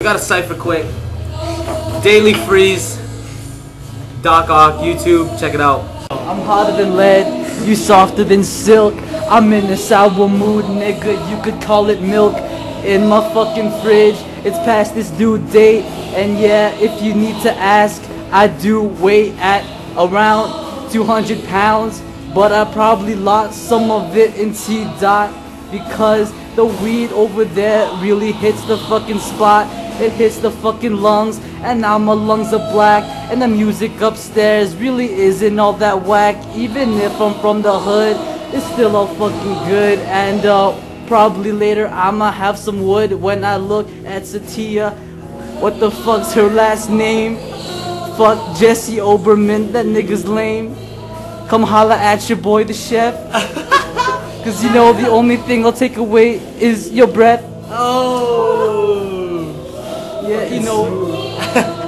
Got a cipher quick. Daily Freeze. Doc Ock, YouTube, check it out. I'm hotter than lead, you softer than silk. I'm in a sour mood, nigga, you could call it milk. In my fucking fridge, it's past this due date. And yeah, if you need to ask, I do weigh at around 200 pounds. But I probably lost some of it in T-Dot, because the weed over there really hits the fucking spot. It hits the fucking lungs, and now my lungs are black. And the music upstairs really isn't all that whack. Even if I'm from the hood, it's still all fucking good. And probably later I'ma have some wood when I look at Satya. What the fuck's her last name? Fuck Jesse Oberman, that nigga's lame. Come holla at your boy the chef. Cause you know the only thing I'll take away is your breath. Oh, yeah, you know.